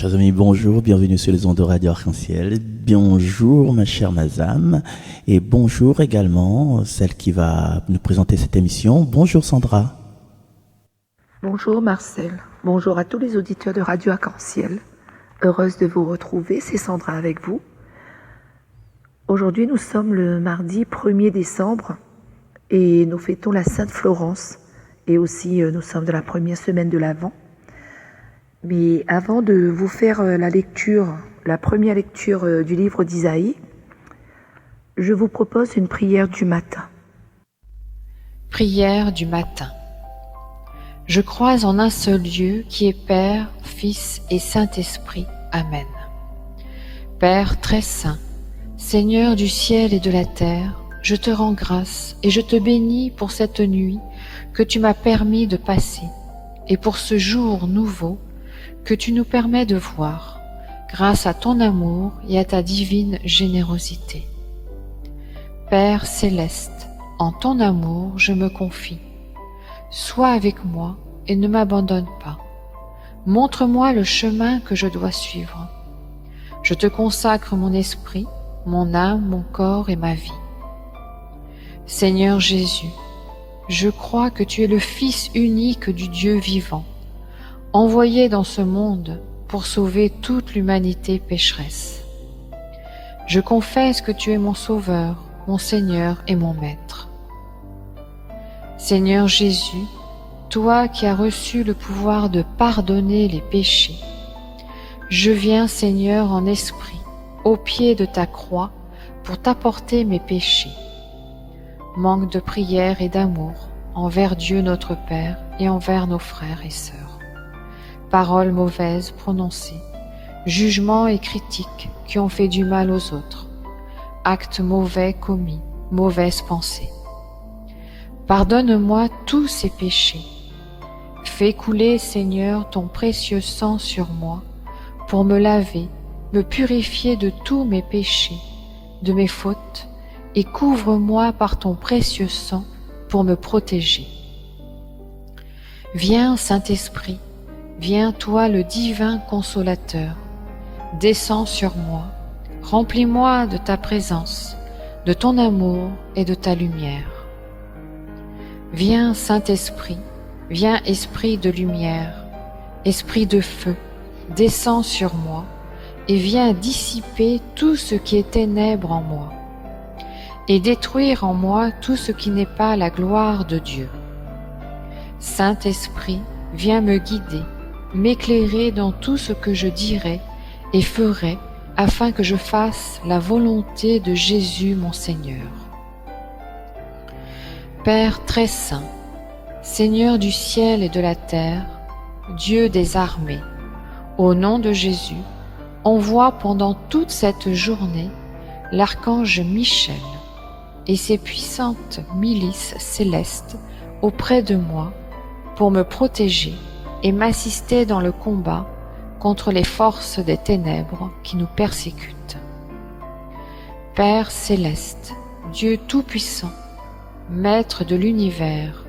chers amis, bonjour, bienvenue sur les ondes de Radio Arc-en-Ciel. Bonjour ma chère Mazam et bonjour également celle qui va nous présenter cette émission. Bonjour Sandra. Bonjour Marcel, bonjour à tous les auditeurs de Radio Arc-en-Ciel. Heureuse de vous retrouver, c'est Sandra avec vous. Aujourd'hui nous sommes le mardi 1er décembre et nous fêtons la Sainte Florence et aussi nous sommes de la première semaine de l'Avent. Mais avant de vous faire la première lecture du livre d'Isaïe, je vous propose une prière du matin. Prière du matin. Je crois en un seul Dieu qui est Père, Fils et Saint-Esprit. Amen. Père très saint, Seigneur du ciel et de la terre, je te rends grâce et je te bénis pour cette nuit que tu m'as permis de passer et pour ce jour nouveau que tu nous permets de voir, grâce à ton amour et à ta divine générosité. Père céleste, en ton amour je me confie. Sois avec moi et ne m'abandonne pas. Montre-moi le chemin que je dois suivre. Je te consacre mon esprit, mon âme, mon corps et ma vie. Seigneur Jésus, je crois que tu es le Fils unique du Dieu vivant, envoyé dans ce monde pour sauver toute l'humanité pécheresse. Je confesse que tu es mon Sauveur, mon Seigneur et mon Maître. Seigneur Jésus, toi qui as reçu le pouvoir de pardonner les péchés, je viens, Seigneur, en esprit, au pied de ta croix, pour t'apporter mes péchés. Manque de prière et d'amour envers Dieu notre Père et envers nos frères et sœurs. Paroles mauvaises prononcées, jugements et critiques qui ont fait du mal aux autres, actes mauvais commis, mauvaises pensées. Pardonne-moi tous ces péchés. Fais couler, Seigneur, ton précieux sang sur moi pour me laver, me purifier de tous mes péchés, de mes fautes, et couvre-moi par ton précieux sang pour me protéger. Viens, Saint-Esprit, viens toi le divin consolateur, descends sur moi, remplis-moi de ta présence, de ton amour et de ta lumière. Viens Saint-Esprit, viens Esprit de lumière, Esprit de feu, descends sur moi et viens dissiper tout ce qui est ténèbres en moi et détruire en moi tout ce qui n'est pas la gloire de Dieu. Saint-Esprit, viens me guider, m'éclairer dans tout ce que je dirai et ferai afin que je fasse la volonté de Jésus mon Seigneur. Père très saint, Seigneur du ciel et de la terre, Dieu des armées, au nom de Jésus, envoie pendant toute cette journée l'archange Michel et ses puissantes milices célestes auprès de moi pour me protéger et m'assister dans le combat contre les forces des ténèbres qui nous persécutent. Père céleste, Dieu tout-puissant, Maître de l'univers,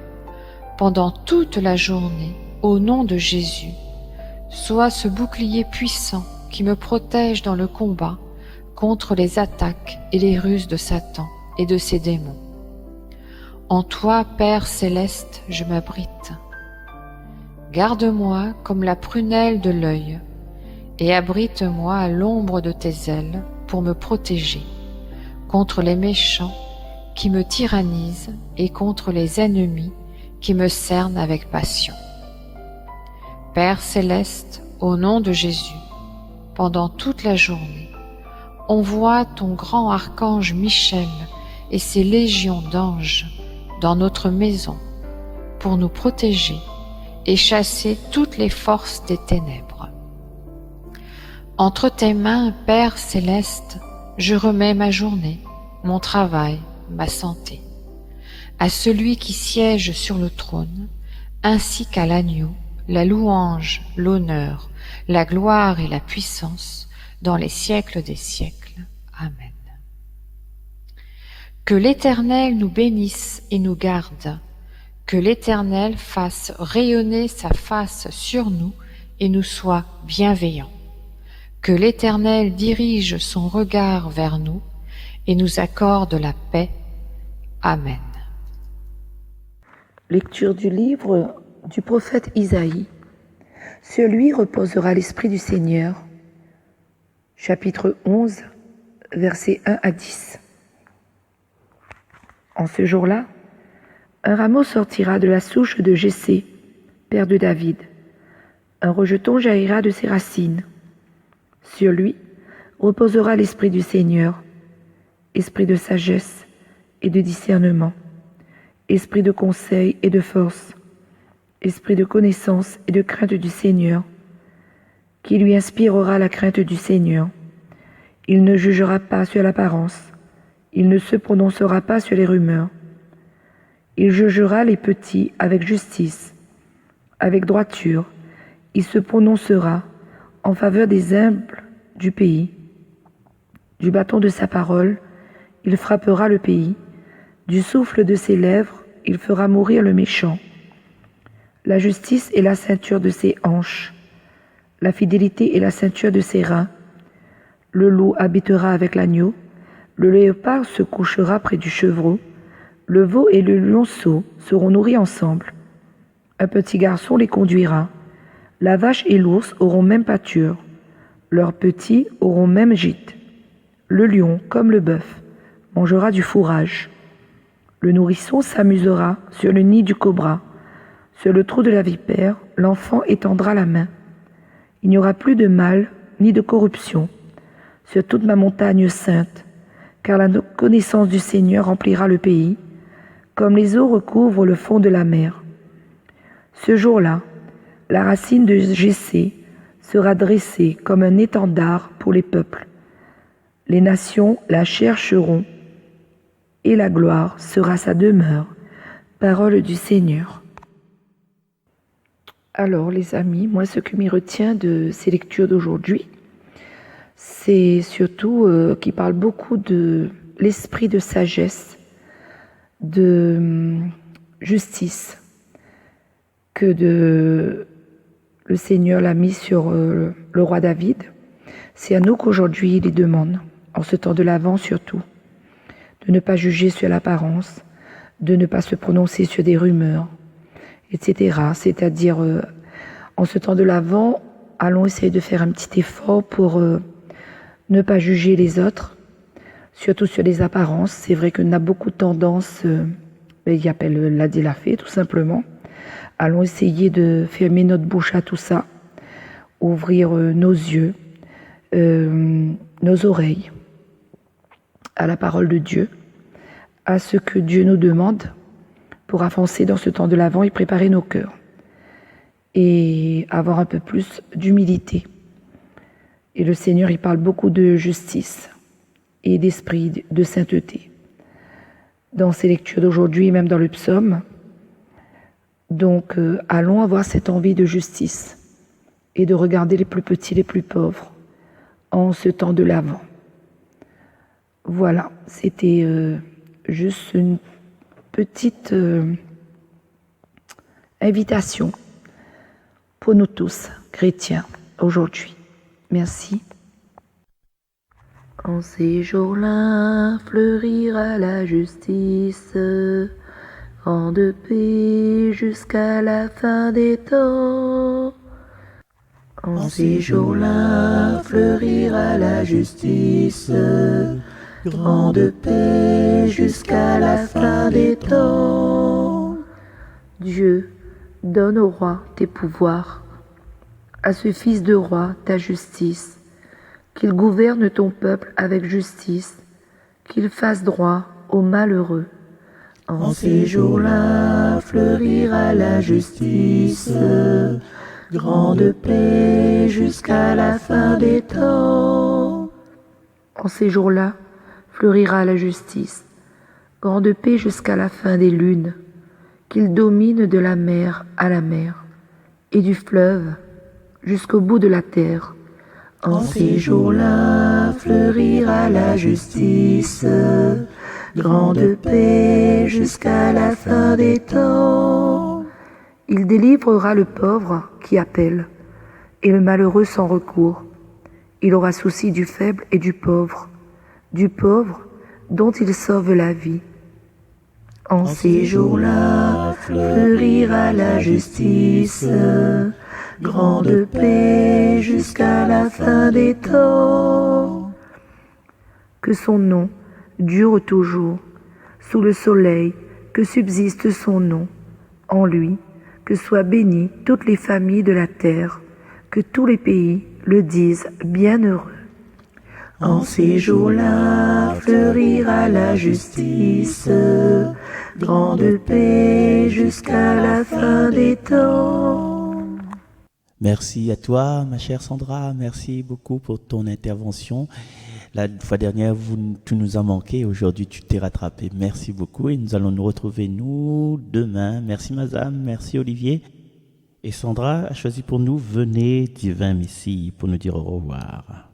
pendant toute la journée, au nom de Jésus, sois ce bouclier puissant qui me protège dans le combat contre les attaques et les ruses de Satan et de ses démons. En toi, Père céleste, je m'abrite. Garde-moi comme la prunelle de l'œil et abrite-moi à l'ombre de tes ailes pour me protéger contre les méchants qui me tyrannisent et contre les ennemis qui me cernent avec passion. Père céleste, au nom de Jésus, pendant toute la journée, envoie ton grand archange Michel et ses légions d'anges dans notre maison pour nous protéger et chasser toutes les forces des ténèbres. Entre tes mains, Père céleste, je remets ma journée, mon travail, ma santé, à celui qui siège sur le trône, ainsi qu'à l'agneau, la louange, l'honneur, la gloire et la puissance dans les siècles des siècles. Amen. Que l'Éternel nous bénisse et nous garde, que l'Éternel fasse rayonner sa face sur nous et nous soit bienveillant. Que l'Éternel dirige son regard vers nous et nous accorde la paix. Amen. Lecture du livre du prophète Isaïe. Sur lui reposera l'Esprit du Seigneur. Chapitre 11, versets 1 à 10. En ce jour-là, un rameau sortira de la souche de Jessé, père de David. Un rejeton jaillira de ses racines. Sur lui reposera l'Esprit du Seigneur, esprit de sagesse et de discernement, esprit de conseil et de force, esprit de connaissance et de crainte du Seigneur, qui lui inspirera la crainte du Seigneur. Il ne jugera pas sur l'apparence, il ne se prononcera pas sur les rumeurs. Il jugera les petits avec justice, avec droiture, il se prononcera en faveur des humbles du pays. Du bâton de sa parole, il frappera le pays. Du souffle de ses lèvres, il fera mourir le méchant. La justice est la ceinture de ses hanches. La fidélité est la ceinture de ses reins. Le loup habitera avec l'agneau. Le léopard se couchera près du chevreau. Le veau et le lionceau seront nourris ensemble. Un petit garçon les conduira. La vache et l'ours auront même pâture. Leurs petits auront même gîte. Le lion, comme le bœuf, mangera du fourrage. Le nourrisson s'amusera sur le nid du cobra. Sur le trou de la vipère, l'enfant étendra la main. Il n'y aura plus de mal ni de corruption sur toute ma montagne sainte, car la connaissance du Seigneur remplira le pays, comme les eaux recouvrent le fond de la mer. Ce jour-là, la racine de Jessé sera dressée comme un étendard pour les peuples. Les nations la chercheront, et la gloire sera sa demeure. Parole du Seigneur. Alors les amis, moi ce qui m'y retient de ces lectures d'aujourd'hui, c'est surtout qu'il parle beaucoup de l'esprit de sagesse, de justice, que le Seigneur l'a mis sur le roi David. C'est à nous qu'aujourd'hui il les demande, en ce temps de l'Avent surtout, de ne pas juger sur l'apparence, de ne pas se prononcer sur des rumeurs, etc. C'est-à-dire, en ce temps de l'Avent, allons essayer de faire un petit effort pour ne pas juger les autres, surtout sur les apparences. C'est vrai qu'on a beaucoup de tendance, il appelle l'a dit l'a fait tout simplement. Allons essayer de fermer notre bouche à tout ça, ouvrir nos yeux, nos oreilles à la parole de Dieu, à ce que Dieu nous demande pour avancer dans ce temps de l'Avent et préparer nos cœurs et avoir un peu plus d'humilité. Et le Seigneur, il parle beaucoup de justice et d'esprit de sainteté dans ces lectures d'aujourd'hui et même dans le psaume. Donc, allons avoir cette envie de justice et de regarder les plus petits, les plus pauvres en ce temps de l'Avent. Voilà, c'était juste une petite invitation pour nous tous, chrétiens, aujourd'hui. Merci. En ces jours-là fleurira la justice, grande paix jusqu'à la fin des temps. En ces jours-là fleurira la justice, grande paix jusqu'à la fin des temps. Dieu, donne au roi tes pouvoirs, à ce fils de roi ta justice, qu'il gouverne ton peuple avec justice, qu'il fasse droit aux malheureux. En ces jours-là fleurira la justice, grande paix jusqu'à la fin des temps. En ces jours-là fleurira la justice, grande paix jusqu'à la fin des lunes, qu'il domine de la mer à la mer, et du fleuve jusqu'au bout de la terre. En ces jours-là fleurira la justice, grande paix jusqu'à la fin des temps. Il délivrera le pauvre qui appelle, et le malheureux sans recours. Il aura souci du faible et du pauvre dont il sauve la vie. En ces jours-là fleurira la justice, grande paix jusqu'à la fin des temps. Que son nom dure toujours, sous le soleil, que subsiste son nom. En lui, que soient bénies toutes les familles de la terre, que tous les pays le disent bienheureux. En ces jours-là fleurira la justice, grande paix jusqu'à la fin des temps. Merci à toi, ma chère Sandra. Merci beaucoup pour ton intervention. La fois dernière, tu nous as manqué. Aujourd'hui, tu t'es rattrapé. Merci beaucoup. Et nous allons nous retrouver, demain. Merci, Mazam. Merci, Olivier. Et Sandra a choisi pour nous, venez, divin Messie, pour nous dire au revoir.